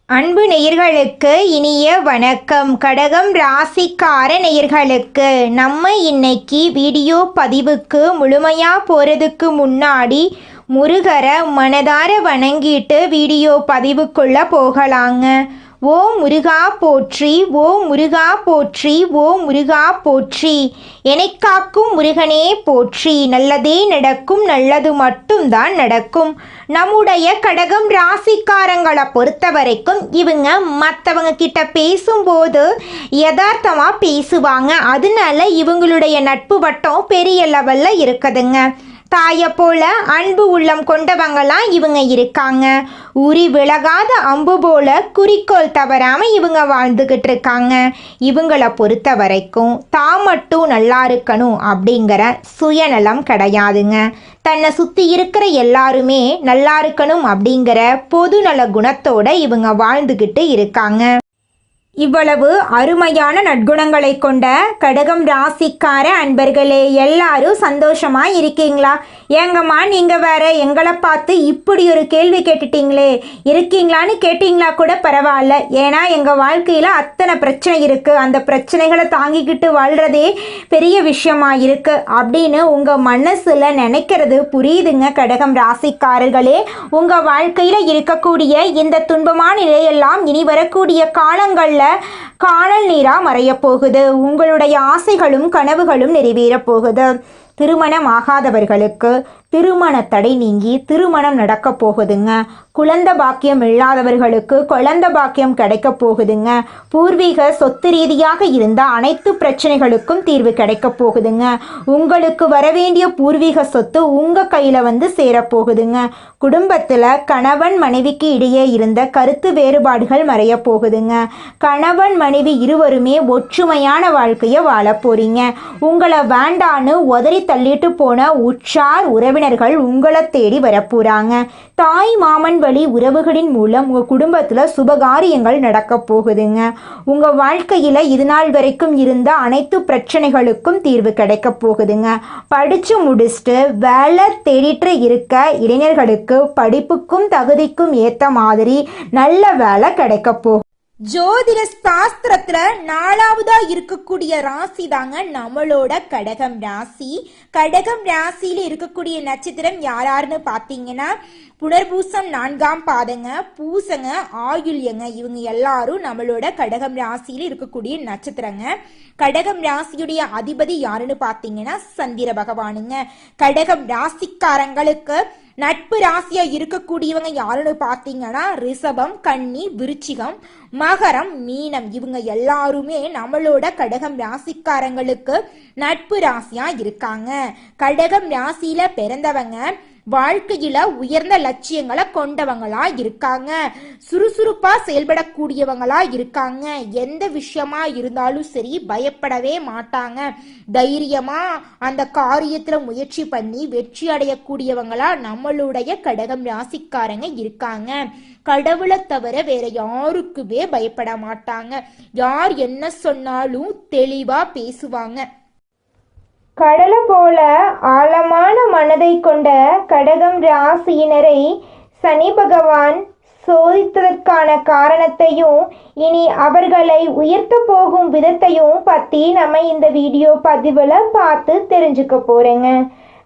அன்பு நேயர்களுக்கு இனிய வணக்கம். கடகம் ராசிக்கார நேயர்களுக்கு நம்ம இன்னைக்கு வீடியோ பதிவுக்கு முழுமையாக போகிறதுக்கு முன்னாடி முருகரை மனதார வணங்கிட்டு வீடியோ பதிவுக்குள்ளே போகலாங்க. ஓ முருகா போற்றி, ஓ முருகா போற்றி, ஓ முருகா போற்றி, என்னை காக்கும் முருகனே போற்றி. நல்லதே நடக்கும், நல்லது மட்டும்தான் நடக்கும். நம்முடைய கடகம் ராசிக்காரங்களை பொறுத்த வரைக்கும் இவங்க மற்றவங்க கிட்ட பேசும்போது யதார்த்தமாக பேசுவாங்க. அதனால இவங்களுடைய நட்பு வட்டம் பெரிய லெவலில் இருக்குதுங்க. தாயை போல அன்பு உள்ளம் கொண்டவங்களாம் இவங்க இருக்காங்க. உரி விலகாத அம்பு போல குறிக்கோள் தவறாமல் இவங்க வாழ்ந்துக்கிட்டு இருக்காங்க. இவங்களை பொறுத்த வரைக்கும் தான் மட்டும் நல்லா இருக்கணும் அப்படிங்கிற சுயநலம் கிடையாதுங்க. தன்னை சுற்றி இருக்கிற எல்லாருமே நல்லா இருக்கணும் அப்படிங்கிற பொதுநல குணத்தோட இவங்க வாழ்ந்துக்கிட்டு இருக்காங்க. இவ்வளவு அருமையான நற்குணங்களை கொண்ட கடகம் ராசிக்கார அன்பர்களே, எல்லாரும் சந்தோஷமா இருக்கீங்களா? ஏங்கம்மா நீங்கள் வேற எங்களை பார்த்து இப்படி ஒரு கேள்வி கேட்டுட்டீங்களே, இருக்கீங்களான்னு கேட்டிங்களா கூட பரவாயில்ல. ஏன்னா எங்கள் வாழ்க்கையில் அத்தனை பிரச்சனை இருக்குது, அந்த பிரச்சனைகளை தாங்கிக்கிட்டு வாழ்கிறதே பெரிய விஷயமா இருக்குது அப்படின்னு உங்கள் மனசில் நினைக்கிறது புரியுதுங்க. கடகம் ராசிக்காரர்களே, உங்கள் வாழ்க்கையில் இருக்கக்கூடிய இந்த துன்பமான நிலையெல்லாம் இனி வரக்கூடிய காலங்களில் காணல் நீரா மறைய போகுது. உங்களுடைய ஆசைகளும் கனவுகளும் நிறைவேறப் போகுது. திருமணம் ஆகாதவர்களுக்கு திருமண தடை நீங்கி திருமணம் நடக்க போகுதுங்க. குழந்தை பாக்கியம் இல்லாதவர்களுக்கு குழந்தை பாக்கியம் கிடைக்க போகுதுங்க. பூர்வீக சொத்து ரீதியாக இருந்த அனைத்து பிரச்சனைகளுக்கும் தீர்வு கிடைக்க போகுதுங்க. உங்களுக்கு வரவேண்டிய பூர்வீக சொத்து உங்கள் கையில் வந்து சேரப்போகுதுங்க. குடும்பத்தில் கணவன் மனைவிக்கு இடையே இருந்த கருத்து வேறுபாடுகள் மறைய போகுதுங்க. கணவன் மனைவி இருவருமே ஒற்றுமையான வாழ்க்கையை வாழ போறீங்க. உங்களை வேண்டான்னு உதறி தள்ளிட்டு போன உற்றார் உறவினர்கள் உங்களை தேடி வரப்போறாங்க. தாய் மாமன் வழி உறவுகளின் மூலம் உங்கள் குடும்பத்தில் சுபகாரியங்கள் நடக்க போகுதுங்க. உங்கள் வாழ்க்கையில் இது நாள் வரைக்கும் இருந்த அனைத்து பிரச்சனைகளுக்கும் தீர்வு கிடைக்க போகுதுங்க. படித்து முடிச்சுட்டு வேலை தேடிட்டு இருக்க இளைஞர்களுக்கு படிப்புக்கும் தகுதிக்கும் ஏற்ற மாதிரி நல்ல வேலை கிடைக்க போகுது. ஜோதிட சாஸ்திரத்துல 4வதா இருக்கக்கூடிய ராசி தாங்க நம்மளோட கடகம் ராசி. கடகம் ராசியில இருக்கக்கூடிய நட்சத்திரம் யாருன்னு பாத்தீங்கன்னா புனர்பூசம் 4ஆம் பாதங்க, பூசங்க, ஆயுள்யங்க. இவங்க எல்லாரும் நம்மளோட கடகம் ராசியில இருக்கக்கூடிய நட்சத்திரங்க. கடகம் ராசியுடைய அதிபதி யாருன்னு பாத்தீங்கன்னா சந்திர பகவானுங்க. கடகம் ராசிக்காரங்களுக்கு நட்பு ராசியா இருக்கக்கூடியவங்க யாருன்னு பாத்தீங்கன்னா ரிஷபம், கன்னி, விருச்சிகம், மகரம், மீனம். இவங்க எல்லாருமே நம்மளோட கடகம் ராசிக்காரங்களுக்கு நட்பு ராசியா இருக்காங்க. கடகம் ராசியில பிறந்தவங்க வாழ்க்கையில உயர்ந்த லட்சியங்களை கொண்டவங்களா இருக்காங்க. சுறுசுறுப்பா செயல்படக்கூடியவங்களா இருக்காங்க. எந்த விஷயமா இருந்தாலும் சரி பயப்படவே மாட்டாங்க. தைரியமா அந்த காரியத்துல முயற்சி பண்ணி வெற்றி அடையக்கூடியவங்களா நம்மளுடைய கடகம் ராசிக்காரங்க இருக்காங்க. கடவுளை தவிர வேற யாருக்குமே பயப்பட மாட்டாங்க. யார் என்ன சொன்னாலும் தெளிவா பேசுவாங்க. கடலை போல ஆழமான மனதை கொண்ட கடகம் ராசியினரை சனி பகவான் சோதித்ததற்கான காரணத்தையும் இனி அவர்களை உயர்த்த போகும் விதத்தையும் பற்றி நம்ம இந்த வீடியோ பதிவில் பார்த்து தெரிஞ்சுக்க போகிறேங்க.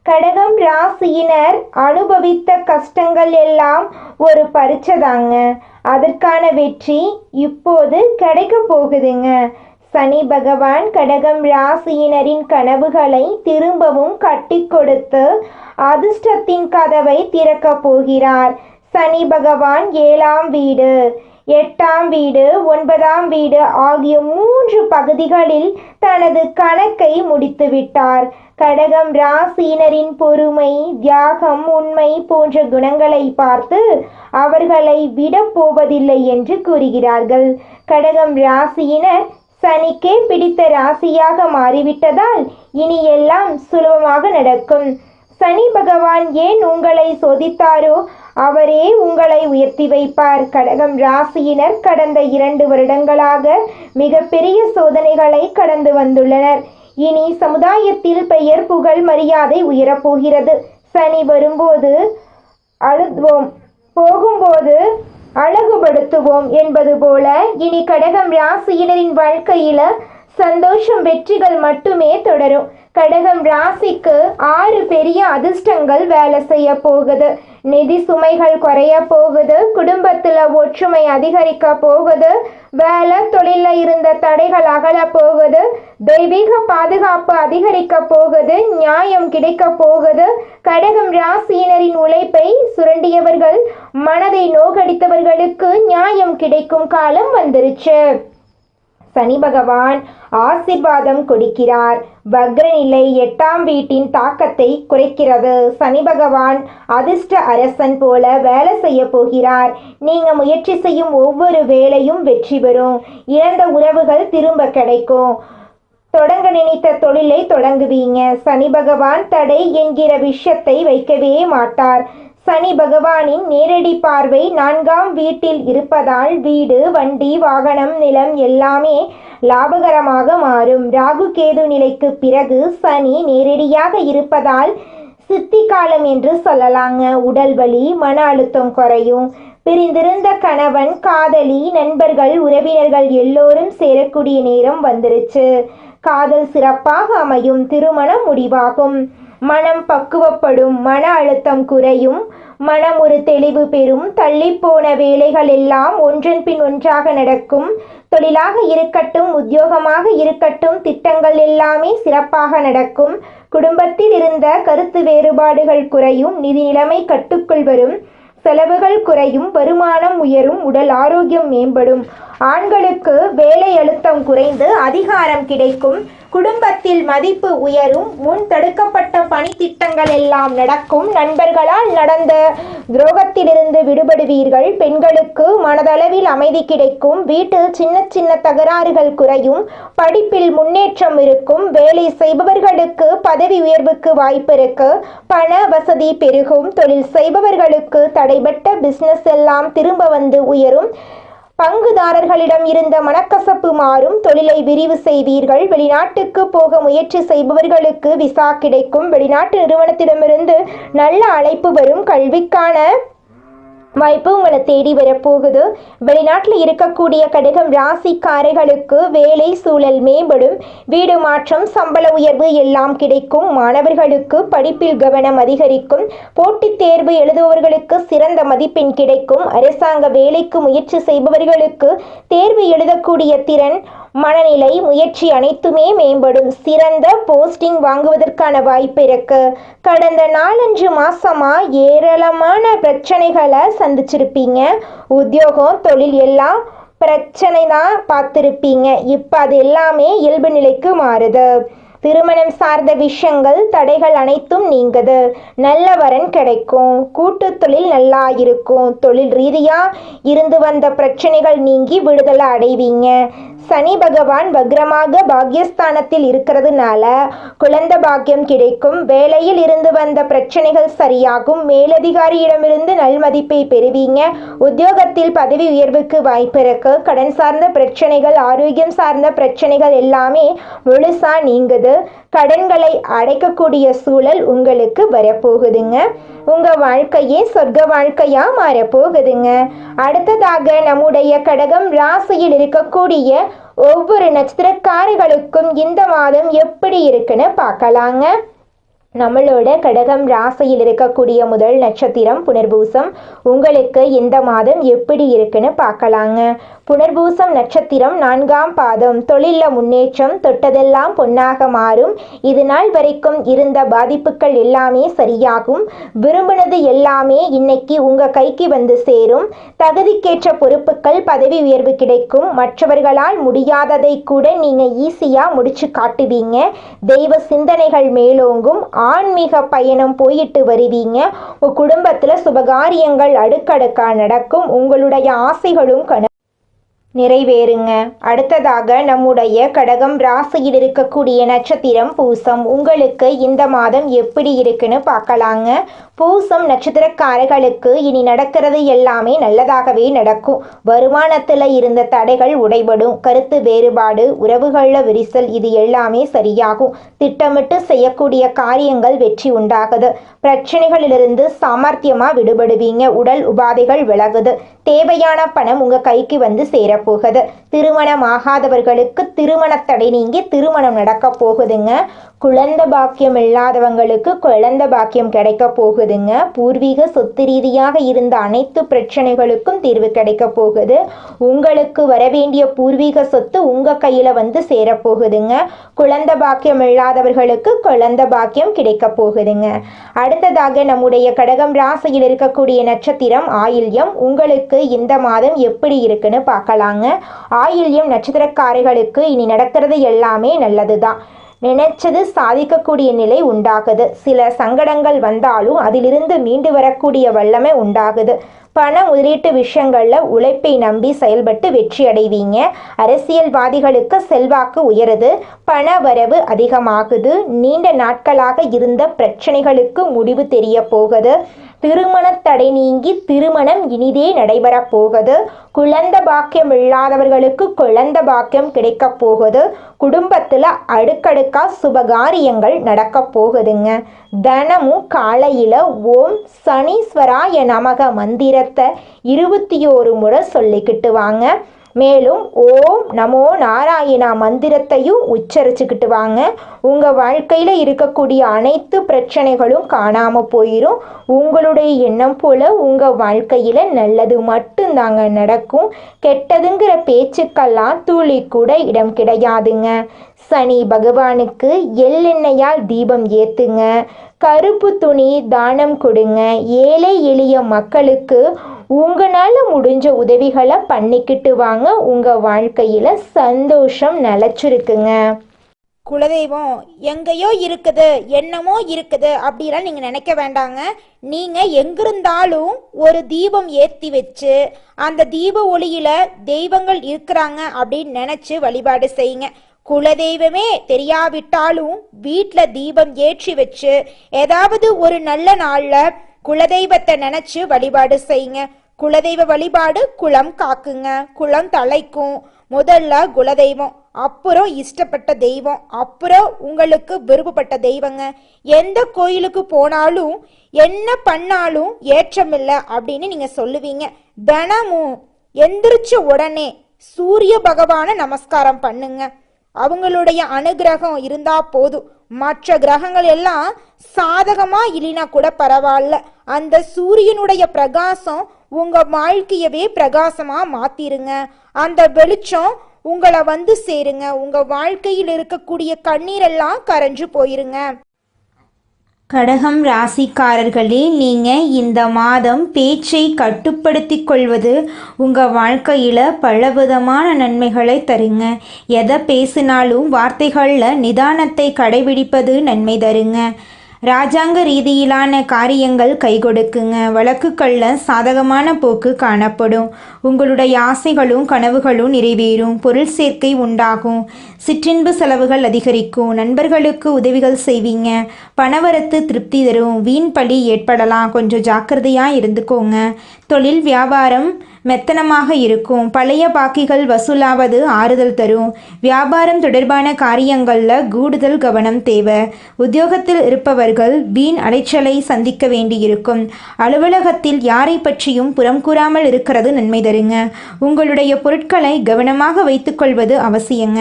கடகம் ராசியினர் அனுபவித்த கஷ்டங்கள் எல்லாம் ஒரு பரீட்சை தாங்க. அதற்கான வெற்றி இப்போது கிடைக்க போகுதுங்க. சனி பகவான் கடகம் ராசியினரின் கனவுகளை திரும்பவும் கட்டி கொடுத்து அதிர்ஷ்டத்தின் கதவை திறக்க போகிறார். சனி பகவான் 7ஆம் வீடு, 8ஆம் வீடு, 9ஆம் வீடு ஆகிய 3 பகுதிகளில் தனது கணக்கை முடித்துவிட்டார். கடகம் ராசியினரின் பொறுமை, தியாகம், உண்மை போன்ற குணங்களை பார்த்து அவர்களை விட போவதில்லை என்று கூறுகிறார்கள். கடகம் ராசியினர் சனிக்கே பிடித்த ராசியாக மாறிவிட்டதால் இனி எல்லாம் சுலபமாக நடக்கும். சனி பகவான் ஏன் உங்களை சோதித்தாரோ அவரே உங்களை உயர்த்தி வைப்பார். கடகம் ராசியினர் கடந்த 2 வருடங்களாக மிகப்பெரிய சோதனைகளை கடந்து வந்துள்ளனர். இனி சமுதாயத்தில் பெயர், புகழ், மரியாதை உயரப்போகிறது. சனி வரும்போது அழுதுவோம், போகும்போது அழகுபடுத்துவோம் என்பது போல இனி கடகம் ராசியினரின் வாழ்க்கையில சந்தோஷம் வெற்றிகள் மட்டுமே தொடரும். கடகம் ராசிக்கு 6 பெரிய அதிர்ஷ்டங்கள் வேலை செய்ய போகுது. நிதி சுமைகள் குறைய போகுது. குடும்பத்துல ஒற்றுமை அதிகரிக்க போகுது. வேலை தொழில இருந்த தடைகள் அகல போகுது. தெய்வீக பாதுகாப்பு அதிகரிக்க போகுது. நியாயம் கிடைக்க போகுது. கடகம் ராசியினரின் உழைப்பை சுரண்டியவர்கள், மனதை நோகடித்தவர்களுக்கு நியாயம் கிடைக்கும் காலம் வந்துருச்சு. சனி பகவான் ஆசீர்வாதம் கொடுக்கிறார். வக்ரநிலை 8ஆம் வீட்டின் தாக்கத்தை குறைக்கிறது. சனி பகவான் அதிர்ஷ்ட அரசன் போல வேலை செய்ய போகிறார். நீங்க முயற்சி செய்யும் ஒவ்வொரு வேலையும் வெற்றி பெறும். இழந்த உறவுகள் திரும்ப கிடைக்கும். தொடங்க நினைத்த தொழிலை தொடங்குவீங்க. சனி பகவான் தடை என்கிற விஷயத்தை வைக்கவே மாட்டார். சனி பகவானின் நேரடி பார்வை 4ஆம் வீட்டில் இருப்பதால் வீடு, வண்டி, வாகனம், நிலம் எல்லாமே லாபகரமாக மாறும். ராகு கேது நிலைக்கு பிறகு சனி நேரடியாக இருப்பதால் சித்தி காலம் என்று சொல்லலாங்க. உடல் வலி, மன அழுத்தம் குறையும். பிரிந்திருந்த கணவன், காதலி, நண்பர்கள், உறவினர்கள் எல்லோரும் சேரக்கூடிய நேரம் வந்துருச்சு. காதல் சிறப்பாக அமையும். திருமணம் முடிவாகும். மனம் பக்குவப்படும். மன அழுத்தம் குறையும். மனம் ஒரு தெளிவு பெறும். தள்ளிப்போன வேலைகள் எல்லாம் ஒன்றன் பின் ஒன்றாக நடக்கும். தொழிலாக இருக்கட்டும், உத்தியோகமாக இருக்கட்டும், திட்டங்கள் எல்லாமே சிறப்பாக நடக்கும். குடும்பத்தில் இருந்த கருத்து வேறுபாடுகள் குறையும். நிதி நிலைமை கட்டுக்குள் வரும். செலவுகள் குறையும். வருமானம் உயரும். உடல் ஆரோக்கியம் மேம்படும். ஆண்களுக்கு வேலை அழுத்தம் குறைந்து அதிகாரம் கிடைக்கும். குடும்பத்தில் மதிப்பு உயரும். முன் தடுக்கப்பட்ட பணி திட்டங்கள் எல்லாம் நடக்கும். நண்பர்களால் நடந்த துரோகத்திலிருந்து விடுபடுவீர்கள். பெண்களுக்கு மனதளவில் அமைதி கிடைக்கும். வீட்டில் சின்ன சின்ன தகராறுகள் குறையும். படிப்பில் முன்னேற்றம் இருக்கும். வேலை செய்பவர்களுக்கு பதவி உயர்வுக்கு வாய்ப்பு இருக்கு. பண வசதி பெருகும். தொழில் செய்பவர்களுக்கு தடைபட்ட பிசினஸ் எல்லாம் திரும்ப வந்து உயரும். பங்குதாரர்களிடம் இருந்த மனக்கசப்பு மாறும். தொழிலை விரிவு செய்வீர்கள். வெளிநாட்டுக்கு போக முயற்சி செய்பவர்களுக்கு விசா கிடைக்கும். வெளிநாட்டு நிறுவனத்திடமிருந்து நல்ல அழைப்பு வரும். கல்விக்கான வாய்ப்பு உங்களை தேடி வரப்போகுது. வெளிநாட்டில் இருக்கக்கூடிய கடகம் ராசிக்காரர்களுக்கு வேலை சூழல் மேம்படும். வீடு மாற்றம், சம்பள உயர்வு எல்லாம் கிடைக்கும். மாணவர்களுக்கு படிப்பில் கவனம் அதிகரிக்கும். போட்டித் தேர்வு எழுதுபவர்களுக்கு சிறந்த மதிப்பெண் கிடைக்கும். அரசாங்க வேலைக்கு முயற்சி செய்பவர்களுக்கு தேர்வு எழுதக்கூடிய திறன், மனநிலை, முயற்சி அனைத்துமே மேம்படும். சிறந்த போஸ்டிங் வாங்குவதற்கான வாய்ப்பு இருக்கு. கடந்த 4-5 மாசமா ஏராளமான பிரச்சனைகளை சந்திச்சிருப்பீங்க. உத்தியோகம், தொழில் எல்லாம் பிரச்சனை தான் பார்த்துருப்பீங்க. இப்போ அது எல்லாமே இயல்பு நிலைக்கு மாறுது. திருமணம் சார்ந்த விஷயங்கள், தடைகள் அனைத்தும் நீங்குது. நல்ல வரன் கிடைக்கும். கூட்டு தொழில் நல்லா இருக்கும். தொழில் ரீதியா இருந்து வந்த பிரச்சனைகள் நீங்கி விடுதலை அடைவீங்க. சனி பகவான் வக்ரமாக பாக்யஸ்தானத்தில் இருக்கிறதுனால குழந்தை பாக்கியம் கிடைக்கும். வேலையில் இருந்து வந்த பிரச்சனைகள் சரியாகும். மேலதிகாரியிடமிருந்து நல்மதிப்பை பெறுவீங்க. உத்தியோகத்தில் பதவி உயர்வுக்கு வாய்ப்பு இருக்கு. கடன் சார்ந்த பிரச்சனைகள், ஆரோக்கியம் சார்ந்த பிரச்சனைகள் எல்லாமே முழுசா நீங்குது. கடன்களை அடைக்கக்கூடிய சூழல் உங்களுக்கு வரப்போகுதுங்க. உங்க வாழ்க்கையே சொர்க்க வாழ்க்கையா மாறப்போகுதுங்க. அடுத்ததாக நம்முடைய கடகம் ராசியில் இருக்கக்கூடிய ஒவ்வொரு நட்சத்திரக்காரர்களுக்கும் இந்த மாதம் எப்படி இருக்குன்னு பார்க்கலாங்க. நம்மளோட கடகம் ராசியில் இருக்கக்கூடிய முதல் நட்சத்திரம் புனர்பூசம். உங்களுக்கு இந்த மாதம் எப்படி இருக்குன்னு பார்க்கலாங்க. புனர்பூசம் நட்சத்திரம் 4ஆம் பாதம். தொழிலில் முன்னேற்றம், தொட்டதெல்லாம் பொன்னாக மாறும். இது நாள் வரைக்கும் இருந்த பாதிப்புகள் எல்லாமே சரியாகும். விரும்பினது எல்லாமே இன்னைக்கு உங்க கைக்கு வந்து சேரும். தகுதிக்கேற்ற பொறுப்புகள், பதவி உயர்வு கிடைக்கும். மற்றவர்களால் முடியாததை கூட நீங்க ஈஸியா முடிச்சு காட்டுவீங்க. தெய்வ சிந்தனைகள் மேலோங்கும். ஆன்மீக பயணம் போயிட்டு வருவீங்க. உங்க குடும்பத்துல சுபகாரியங்கள் அடுக்கடுக்கா நடக்கும். உங்களுடைய ஆசைகளும் நிறைவேறுங்க. அடுத்ததாக நம்முடைய கடகம் ராசியில் இருக்கக்கூடிய நட்சத்திரம் பூசம். உங்களுக்கு இந்த மாதம் எப்படி இருக்குன்னு பார்க்கலாங்க. பூசம் நட்சத்திரக்காரர்களுக்கு இனி நடக்கிறது எல்லாமே நல்லதாகவே நடக்கும். வருமானத்தில் இருந்த தடைகள் உடைபடும். கருத்து வேறுபாடு, உறவுகளில் விரிசல், இது எல்லாமே சரியாகும். திட்டமிட்டு செய்யக்கூடிய காரியங்கள் வெற்றி உண்டாகுது. பிரச்சனைகளிலிருந்து சாமர்த்தியமாக விடுபடுவீங்க. உடல் உபாதைகள் விலகுது. தேவையான பணம் உங்கள் கைக்கு வந்து சேரப்போகுது. திருமணம் ஆகாதவர்களுக்கு திருமண தடை நீங்கி திருமணம் நடக்க போகுதுங்க. குழந்தை பாக்கியம் இல்லாதவங்களுக்கு குழந்தை பாக்கியம் கிடைக்க போகுதுங்க. பூர்வீக சொத்து ரீதியாக இருந்த அனைத்து பிரச்சனைகளுக்கும் தீர்வு கிடைக்க போகுது. உங்களுக்கு வரவேண்டிய பூர்வீக சொத்து உங்கள் கையில் வந்து சேரப்போகுதுங்க. குழந்தை பாக்கியம் இல்லாதவர்களுக்கு குழந்தை பாக்கியம் கிடைக்க போகுதுங்க. அடுத்ததாக நம்முடைய கடகம் ராசியில் இருக்கக்கூடிய நட்சத்திரம் ஆயில்யம். உங்களுக்கு இந்த மாதம் எப்படி இருக்குன்னு பார்க்கலாங்க. ஆயில்யம் நட்சத்திரக்காரர்களுக்கு இனி நடக்கிறது எல்லாமே நல்லது தான். நினைச்சது சாதிக்கக்கூடிய நிலை உண்டாகுது. சில சங்கடங்கள் வந்தாலும் அதிலிருந்து மீண்டு வரக்கூடிய வல்லமை உண்டாகுது. பண முதலீட்டு விஷயங்களில் உழைப்பை நம்பி செயல்பட்டு வெற்றி அடைவீங்க. அரசியல்வாதிகளுக்கு செல்வாக்கு உயருது. பண வரவு அதிகமாகுது. நீண்ட நாட்களாக இருந்த பிரச்சனைகளுக்கு முடிவு தெரிய போகுது. திருமண தடை நீங்கி திருமணம் இனிதே நடைபெறப் போகுது. குழந்தை பாக்கியம் இல்லாதவர்களுக்கு குழந்தை பாக்கியம் கிடைக்க போகுது. குடும்பத்தில் அடுக்கடுக்கா சுபகாரியங்கள் நடக்க போகுதுங்க. தினமும் காலையில் ஓம் சனீஸ்வராய நமக மந்திரத்தை 21 முறை சொல்லிக்கிட்டு வாங்க. மேலும் ஓம் நமோ நாராயணா மந்திரத்தையும் உச்சரிச்சுக்கிட்டு வாங்க. உங்கள் வாழ்க்கையில் இருக்கக்கூடிய அனைத்து பிரச்சனைகளும் காணாமல் போயிடும். உங்களுடைய எண்ணம் போல் உங்கள் வாழ்க்கையில் நல்லது மட்டும்தாங்க நடக்கும். கெட்டதுங்கிற பேச்சுக்கெல்லாம் துளி கூட இடம் கிடையாதுங்க. சனி பகவானுக்கு எள்ளெண்ணெயால் தீபம் ஏற்றுங்க. கருப்பு துணி தானம் கொடுங்க. ஏழை எளிய மக்களுக்கு உங்களால் முடிஞ்ச உதவிகளை பண்ணிக்கிட்டு வாங்க. உங்கள் வாழ்க்கையில் சந்தோஷம் நிலச்சிருக்குங்க. குலதெய்வம் எங்கேயோ இருக்குது, என்னமோ இருக்குது அப்படிலாம் நீங்கள் நினைக்க வேண்டாங்க. நீங்கள் எங்கிருந்தாலும் ஒரு தீபம் ஏற்றி வச்சு அந்த தீப ஒளியில் தெய்வங்கள் இருக்கிறாங்க அப்படின்னு நினச்சி வழிபாடு செய்யுங்க. குலதெய்வமே தெரியாவிட்டாலும் வீட்டில் தீபம் ஏற்றி வச்சு ஏதாவது ஒரு நல்ல நாளில் குலதெய்வத்தை நினச்சி வழிபாடு செய்யுங்க. குலதெய்வ வழிபாடு குலம் காக்குங்க, குலம் தலைக்கும். முதல்ல குலதெய்வம், அப்புறம் இஷ்டப்பட்ட தெய்வம், அப்புறம் உங்களுக்கு விருப்பப்பட்ட தெய்வங்க. எந்த கோயிலுக்கு போனாலும் என்ன பண்ணாலும் ஏற்றமில்லை அப்படின்னு நீங்கள் சொல்லுவீங்க. தினமும் எந்திரிச்ச உடனே சூரிய பகவானை நமஸ்காரம் பண்ணுங்க. அவங்களுடைய அனுகிரகம் இருந்தா போதும். மற்ற கிரகங்கள் எல்லாம் சாதகமா இல்லைனா கூட பரவாயில்ல. அந்த சூரியனுடைய பிரகாசம் உங்க வாழ்க்கையவே பிரகாசமா மாத்திருங்க. அந்த வெளிச்சம் உங்களை வந்து சேருங்க. உங்க வாழ்க்கையில் இருக்கக்கூடிய கண்ணீரெல்லாம் கரைஞ்சு போயிருங்க. கடகம் ராசிக்காரர்களே, நீங்கள் இந்த மாதம் பேச்சை கட்டுப்படுத்தி கொள்வது உங்கள் வாழ்க்கையில் பலவிதமான நன்மைகளை தருங்க. எதை பேசினாலும் வார்த்தைகளில் நிதானத்தை கடைபிடிப்பது நன்மை தருங்க. ராஜாங்க ரீதியிலான காரியங்கள் கை கொடுக்குங்க. வழக்குகளில் சாதகமான போக்கு காணப்படும். உங்களுடைய ஆசைகளும் கனவுகளும் நிறைவேறும். பொருள் சேர்க்கை உண்டாகும். சிற்றின்பு செலவுகள் அதிகரிக்கும். நண்பர்களுக்கு உதவிகள் செய்வீங்க. பணவரத்து திருப்தி தரும். வீண் பழி ஏற்படலாம், கொஞ்சம் ஜாக்கிரதையாக இருந்துக்கோங்க. தொழில் வியாபாரம் மெத்தனமாக இருக்கும். பழைய பாக்கிகள் வசூலாவது ஆறுதல் தரும். வியாபாரம் தொடர்பான காரியங்களில் கூடுதல் கவனம் தேவை. உத்தியோகத்தில் இருப்பவர்கள் வீண் அலைச்சலை சந்திக்க வேண்டியிருக்கும். அலுவலகத்தில் யாரை பற்றியும் புறம் கூறாமல் இருக்கிறது நன்மை தருங்க. உங்களுடைய பொருட்களை கவனமாக வைத்துக்கொள்வது அவசியங்க.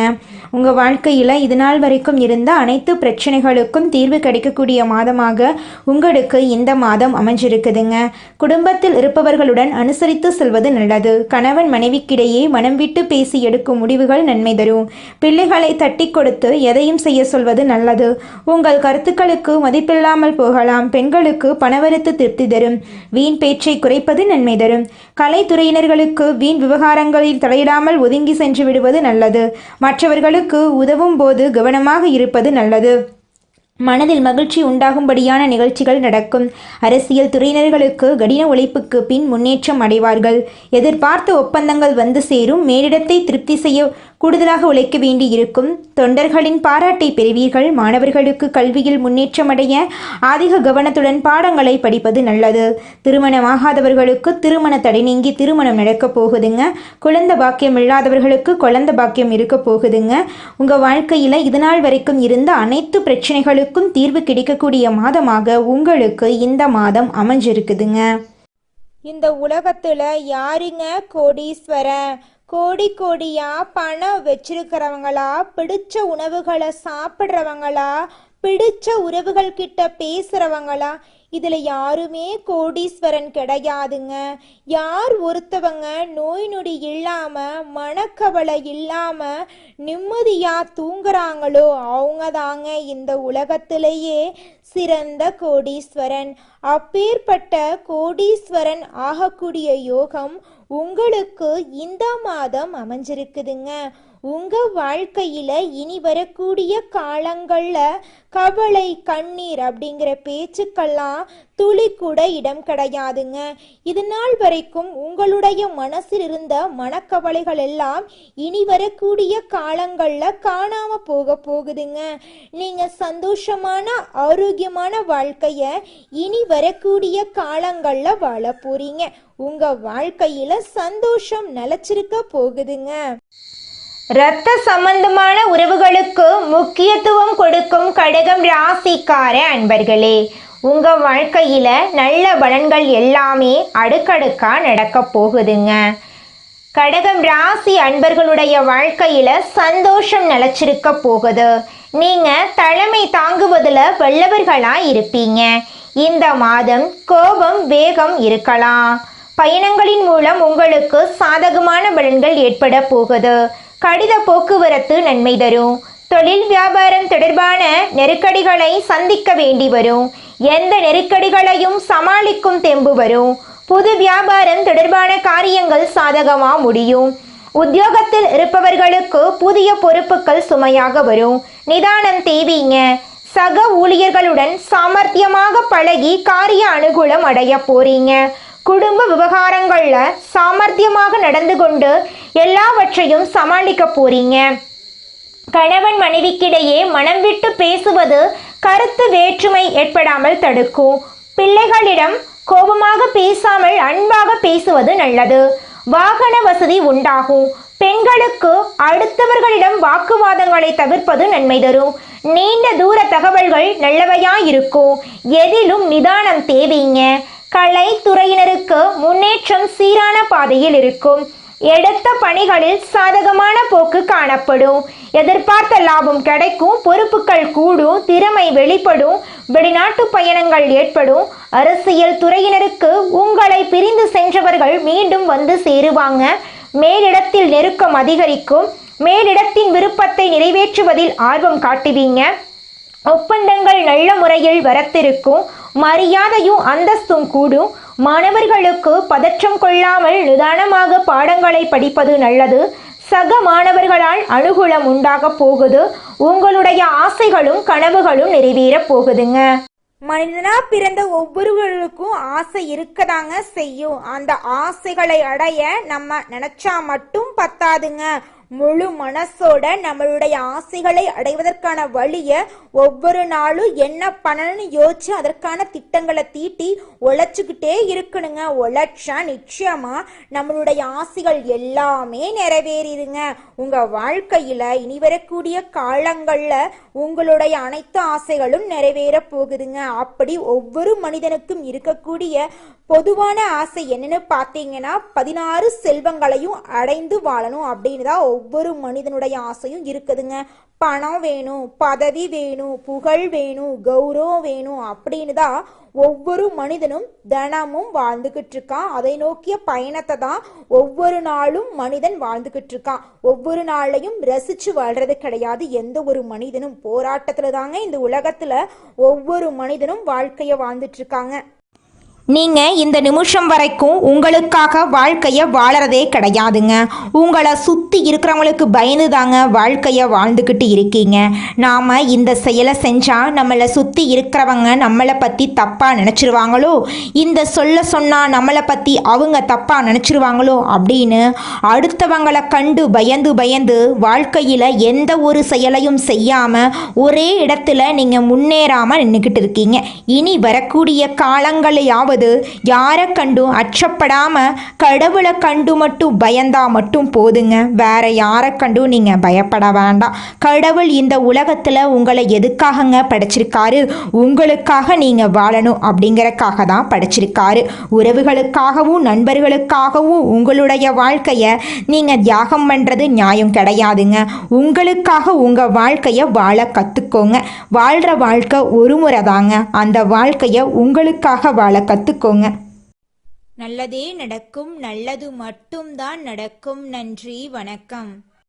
உங்கள் வாழ்க்கையில் இது நாள் வரைக்கும் இருந்த அனைத்து பிரச்சனைகளுக்கும் தீர்வு கிடைக்கக்கூடிய மாதமாக உங்களுக்கு இந்த மாதம் அமைஞ்சிருக்குதுங்க. குடும்பத்தில் இருப்பவர்களுடன் அனுசரித்து செல்வது நல்லது. கணவன் மனைவிக்கிடையே மனம் விட்டு பேசி எடுக்கும் முடிவுகள் நன்மை தரும். பிள்ளைகளை தட்டி கொடுத்து எதையும் செய்ய சொல்வது நல்லது. உங்கள் கருத்துக்களுக்கு மதிப்பில்லாமல் போகலாம். பெண்களுக்கு பணவரத்து திருப்தி தரும். வீண் பேச்சை குறைப்பது நன்மை தரும். கலைத்துறையினர்களுக்கு வீண் விவகாரங்களில் தலையிடாமல் ஒதுங்கி சென்று விடுவது நல்லது. மற்றவர்களுக்கு உதவும் போது கவனமாக இருப்பது நல்லது. மனதில் மகிழ்ச்சி உண்டாகும்படியான நிகழ்ச்சிகள் நடக்கும். அரசியல் துறையினர்களுக்கு கடின உழைப்புக்கு பின் முன்னேற்றம் அடைவார்கள். எதிர்பார்த்த ஒப்பந்தங்கள் வந்து சேரும். மேலிடத்தை திருப்தி செய்ய கூடுதலாக உழைக்க வேண்டி இருக்கும். தொண்டர்களின் பாராட்டை பெறுவீர்கள். மாணவர்களுக்கு கல்வியில் முன்னேற்றம் அடைய அதிக கவனத்துடன் பாடங்களை படிப்பது நல்லது. திருமணமாகாதவர்களுக்கு திருமண தடை நீங்கி திருமணம் நடக்க போகுதுங்க. குழந்தை பாக்கியம் இல்லாதவர்களுக்கு குழந்தை பாக்கியம் இருக்க போகுதுங்க. உங்கள் வாழ்க்கையில் இதுநாள் வரைக்கும் இருந்த அனைத்து பிரச்சனைகளுக்கும் தீர்வு கிடைக்கக்கூடிய மாதமாக உங்களுக்கு இந்த மாதம் அமைஞ்சிருக்குதுங்க. இந்த உலகத்துல யாருங்க கோடீஸ்வரன்? கோடி கோடியா பணம் வச்சிருக்கிறவங்களா, பிடிச்ச உணவுகளை சாப்பிட்றவங்களா, பிடிச்ச உறவுகள் கிட்ட பேசுறவங்களா? இதுல யாருமே கோடீஸ்வரன் கிடையாதுங்க. யார் ஒருத்தவங்க நோய் நொடி இல்லாம, மனக்கவலை இல்லாம நிம்மதியா தூங்குறாங்களோ அவங்க தாங்க இந்த உலகத்திலேயே சிறந்த கோடீஸ்வரன். அப்பேற்பட்ட கோடீஸ்வரன் ஆகக்கூடிய யோகம் உங்களுக்கு இந்த மாதம் அமைஞ்சிருக்குதுங்க. உங்க வாழ்க்கையில இனி வரக்கூடிய காலங்கள்ல கவலை, கண்ணீர் அப்படிங்கிற பேச்சுக்கெல்லாம் துளி கூட இடம் கிடையாதுங்க. இது நாள் வரைக்கும் உங்களுடைய மனசில் இருந்த மனக்கவலைகள் எல்லாம் இனி வரக்கூடிய காலங்கள்ல காணாம போகுதுங்க. நீங்க சந்தோஷமான ஆரோக்கியமான வாழ்க்கைய இனி வரக்கூடிய காலங்கள்ல வாழ போறீங்க. உங்க வாழ்க்கையில சந்தோஷம் நிலைச்சிருக்க போகுதுங்க. இரத்த சம்பந்தமான உறவுகளுக்கு முக்கியத்துவம் கொடுக்கும் கடகம் ராசிக்கார அன்பர்களே, உங்க வாழ்க்கையில நல்ல பலன்கள் எல்லாமே அடுக்கடுக்கா நடக்க போகுதுங்க. கடகம் ராசி அன்பர்களுடைய வாழ்க்கையில சந்தோஷம் நிலைச்சிருக்க போகுது. நீங்க தலைமை தாங்குவதுல வல்லவர்களா இருப்பீங்க. இந்த மாதம் கோபம், வேகம் இருக்கலாம். பயணங்களின் மூலம் உங்களுக்கு சாதகமான பலன்கள் ஏற்பட போகுது. கடித போக்குவரத்து நன்மை தரும். தொழில் வியாபாரம் தொடர்பான நெருக்கடிகளை சந்திக்க வேண்டி வரும். எந்த நெருக்கடிகளையும் சமாளிக்கும் தெம்பு வரும். புது வியாபாரம் தொடர்பான காரியங்கள் சாதகமா முடியும். உத்தியோகத்தில் இருப்பவர்களுக்கு புதிய பொறுப்புகள் சுமையாக வரும். நிதானம் தேவைங்க. சக ஊழியர்களுடன் சாமர்த்தியமாக பழகி காரிய அனுகூலம் அடைய போறீங்க. குடும்ப விவகாரங்கள்ல சாமர்த்தியமாக நடந்து கொண்டு எல்லாவற்றையும் சமாளிக்க போறீங்க. கணவன் மனைவிக்கிடையே மனம் விட்டு பேசுவது கருத்து வேற்றுமை ஏற்படாமல் தடுக்கும். பிள்ளைகளிடம் கோபமாக பேசாமல் அன்பாக பேசுவது நல்லது. வாகன வசதி உண்டாகும். பெண்களுக்கு அடுத்தவர்களிடம் வாக்குவாதங்களை தவிர்ப்பது நன்மை தரும். நீண்ட தூர தகவல்கள் நல்லவையாயிருக்கும். எதிலும் நிதானம் தேவைங்க. கலைத்துறையினருக்கு முன்னேற்றம் சீரான பாதையில் இருக்கும். எடுத்த பணிகளில் சாதகமான போக்கு காணப்படும். எதிர்பார்த்த லாபம் கிடைக்கும். பொறுப்புகள் கூடும். திறமை வெளிப்படும். வெளிநாட்டு பயணங்கள் ஏற்படும். அரசியல் துறையினருக்கு உங்களை பிரிந்து சென்றவர்கள் மீண்டும் வந்து சேருவாங்க. மேலிடத்தில் நெருக்கம் அதிகரிக்கும். மேலிடத்தின் விருப்பத்தை நிறைவேற்றுவதில் ஆர்வம் காட்டுவீங்க. ஒப்பந்தங்கள் நல்ல முறையில் வரத்திருக்கும். மரியாதையும் அந்தஸ்தும் கூடும். மாணவர்களுக்கு பதற்றம் கொள்ளாமல் நிதானமாக பாடங்களை படிப்பது நல்லது. சக மாணவர்களால் அனுகூலம் உண்டாக போகுது. உங்களுடைய ஆசைகளும் கனவுகளும் நிறைவேறப் போகுதுங்க. மனிதனா பிறந்த ஒவ்வொருவருக்கும் ஆசை இருக்கதாங்க செய்யும். அந்த ஆசைகளை அடைய நம்ம நினைச்சா மட்டும் பத்தாதுங்க. முழு மனசோட நம்மளுடைய ஆசைகளை அடைவதற்கான வழிய ஒவ்வொரு நாளும் என்ன பண்ணணும்னு யோசிச்சு அதற்கான திட்டங்களை தீட்டி உழைச்சுக்கிட்டே இருக்கணுங்க. உழைச்சா நிச்சயமா நம்மளுடைய ஆசைகள் எல்லாமே நிறைவேறிடுங்க. உங்க வாழ்க்கையில இனி வரக்கூடிய காலங்கள்ல உங்களுடைய அனைத்து ஆசைகளும் நிறைவேற போகுதுங்க. அப்படி ஒவ்வொரு மனிதனுக்கும் இருக்கக்கூடிய பொதுவான ஆசை என்னன்னு பார்த்தீங்கன்னா 16 செல்வங்களையும் அடைந்து வாழணும் அப்படின்னு தான் ஒவ்வொரு மனிதனுடைய ஆசையும் இருக்குதுங்க. பணம் வேணும், பதவி வேணும், புகழ் வேணும், கௌரவம் வேணும் அப்படின்னு தான் ஒவ்வொரு மனிதனும் தினமும் வாழ்ந்துகிட்டு இருக்கான். அதை நோக்கிய பயணத்தை தான் ஒவ்வொரு நாளும் மனிதன் வாழ்ந்துகிட்டு இருக்கான். ஒவ்வொரு நாளையும் ரசிச்சு வாழ்றது கிடையாது எந்த ஒரு மனிதனும். போராட்டத்துல தாங்க இந்த உலகத்துல ஒவ்வொரு மனிதனும் வாழ்க்கைய வாழ்ந்துட்டு இருக்காங்க. நீங்கள் இந்த நிமிஷம் வரைக்கும் உங்களுக்காக வாழ்க்கையை வாழறதே கிடையாதுங்க. உங்களை சுற்றி இருக்கிறவங்களுக்கு பயந்து தாங்க வாழ்க்கையை வாழ்ந்துக்கிட்டு இருக்கீங்க. நாம் இந்த செயலை செஞ்சால் நம்மளை சுற்றி இருக்கிறவங்க நம்மளை பற்றி தப்பாக நினச்சிருவாங்களோ, இந்த சொன்னால் நம்மளை பற்றி அவங்க தப்பாக நினச்சிருவாங்களோ அப்படின்னு அடுத்தவங்களை கண்டு பயந்து வாழ்க்கையில் எந்த ஒரு செயலையும் செய்யாமல் ஒரே இடத்துல நீங்கள் முன்னேறாமல் நின்றுக்கிட்டு இருக்கீங்க. இனி வரக்கூடிய காலங்களையாவது அதாவது யாரை கண்டும் அச்சப்படாமல் கடவுளை கண்டு மட்டும் பயந்தா மட்டும் போதுங்க. வேற யாரை கண்டும் நீங்கள் பயப்பட வேண்டாம். கடவுள் இந்த உலகத்தில் உங்களை எதுக்காகங்க படைச்சிருக்காரு? உங்களுக்காக நீங்கள் வாழணும் அப்படிங்கிறக்காக தான் படைச்சிருக்காரு. உறவுகளுக்காகவும் நண்பர்களுக்காகவும் உங்களுடைய வாழ்க்கையை நீங்கள் தியாகம் பண்ணுறது நியாயம் கிடையாதுங்க. உங்களுக்காக உங்கள் வாழ்க்கையை வாழ கற்றுக்கோங்க. வாழ்கிற வாழ்க்கை ஒரு முறை தாங்க. அந்த வாழ்க்கையை உங்களுக்காக வாழ கற்றுக்கோங்க. நல்லதே நடக்கும். நல்லது மட்டும்தான் நடக்கும். நன்றி, வணக்கம்.